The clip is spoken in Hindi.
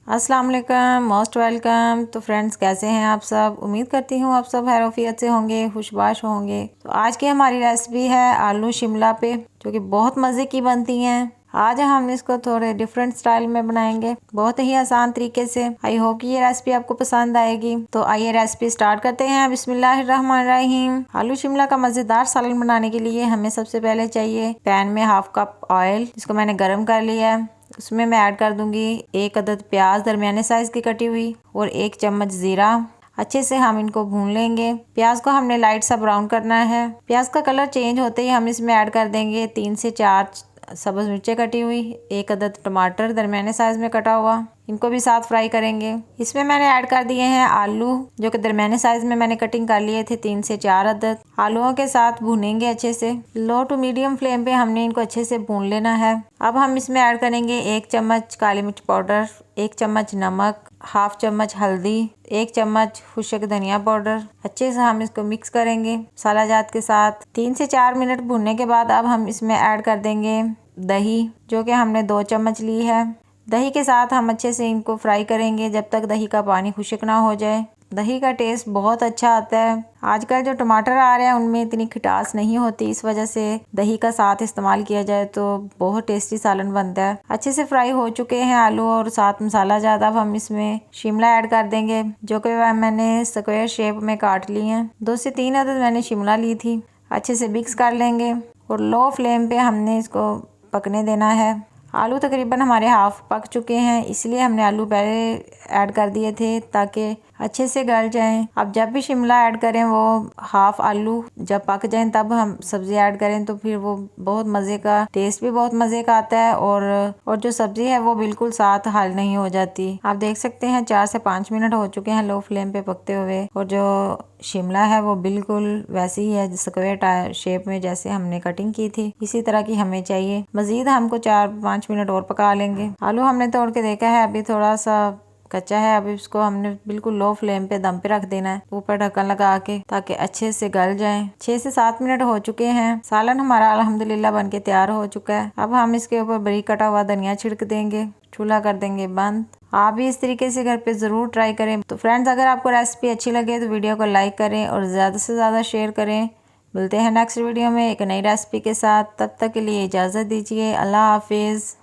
अस्सलाम वालेकुम, मोस्ट वेलकम। तो फ्रेंड्स, कैसे हैं आप सब? उम्मीद करती हूँ आप सब खैरियत से होंगे, खुशबाश होंगे। तो आज की हमारी रेसिपी है आलू शिमला पे, जो कि बहुत मज़े की बनती हैं। आज हम इसको थोड़े डिफरेंट स्टाइल में बनाएंगे, बहुत ही आसान तरीके से। आई होप कि ये रेसिपी आपको पसंद आएगी। तो आइए रेसिपी स्टार्ट करते हैं। बिस्मिल्लाहिर्रहमानिर्रहीम। आलू शिमला का मज़ेदार सालन बनाने के लिए हमें सबसे पहले चाहिए पैन में हाफ कप ऑयल, जिसको मैंने गर्म कर लिया है। उसमें मैं ऐड कर दूंगी 1 अदद प्याज दरमियाने साइज की कटी हुई और 1 चम्मच जीरा। अच्छे से हम इनको भून लेंगे। प्याज को हमने लाइट सा ब्राउन करना है। प्याज का कलर चेंज होते ही हम इसमें ऐड कर देंगे 3 से 4 सब्ज मिर्चें कटी हुई, 1 अदद टमाटर दरमियाने साइज में कटा हुआ, इनको भी साथ फ्राई करेंगे। इसमें मैंने ऐड कर दिए हैं आलू, जो कि दरमियाने साइज में मैंने कटिंग कर लिए थे 3 से 4 अदद। आलूओं के साथ भूनेंगे अच्छे से। लो टू मीडियम फ्लेम पे हमने इनको अच्छे से भून लेना है। अब हम इसमें ऐड करेंगे 1 चम्मच काली मिर्च पाउडर, 1 चम्मच नमक, हाफ चम्मच हल्दी, 1 चम्मच खुशक धनिया पाउडर। अच्छे से हम इसको मिक्स करेंगे मसाला जात के साथ। 3 से 4 मिनट भूनने के बाद अब हम इसमें ऐड कर देंगे दही, जो कि हमने 2 चम्मच ली है। दही के साथ हम अच्छे से इनको फ्राई करेंगे जब तक दही का पानी खुश्क ना हो जाए। दही का टेस्ट बहुत अच्छा आता है। आजकल जो टमाटर आ रहे हैं उनमें इतनी खटास नहीं होती, इस वजह से दही का साथ इस्तेमाल किया जाए तो बहुत टेस्टी सालन बनता है। अच्छे से फ्राई हो चुके हैं आलू और साथ मसाला ज़्यादा। अब हम इसमें शिमला ऐड कर देंगे, जो कि मैंने स्क्वायर शेप में काट ली हैं। 2 से 3 अदद मैंने शिमला ली थी। अच्छे से मिक्स कर लेंगे और लो फ्लेम पे हमने इसको पकने देना है। आलू तकरीबन हमारे हाफ पक चुके हैं, इसलिए हमने आलू पहले ऐड कर दिए थे ताकि अच्छे से गल जाएं। अब जब भी शिमला ऐड करें वो हाफ आलू जब पक जाएं तब हम सब्जी ऐड करें, तो फिर वो बहुत मज़े का टेस्ट भी बहुत मज़े का आता है और जो सब्जी है वो बिल्कुल साथ हाल नहीं हो जाती। आप देख सकते हैं 4 से 5 मिनट हो चुके हैं लो फ्लेम पे पकते हुए, और जो शिमला है वो बिल्कुल वैसी ही है स्क्वायर शेप में जैसे हमने कटिंग की थी, इसी तरह की हमें चाहिए। मजीद हमको 4-5 मिनट और पका लेंगे। आलू हमने तोड़ के देखा है, अभी थोड़ा सा कच्चा है। अभी इसको हमने बिल्कुल लो फ्लेम पे दम पे रख देना है, ऊपर ढक्कन लगा के, ताकि अच्छे से गल जाए। 6 से 7 मिनट हो चुके हैं। सालन हमारा अल्हम्दुलिल्लाह बन के तैयार हो चुका है। अब हम इसके ऊपर बारीक कटा हुआ धनिया छिड़क देंगे। चूल्हा कर देंगे बंद। आप भी इस तरीके से घर पे ज़रूर ट्राई करें। तो फ्रेंड्स, अगर आपको रेसिपी अच्छी लगे तो वीडियो को लाइक करें और ज़्यादा से ज़्यादा शेयर करें। मिलते हैं नेक्स्ट वीडियो में एक नई रेसिपी के साथ। तब तक के लिए इजाज़त दीजिए। अल्लाह हाफिज़।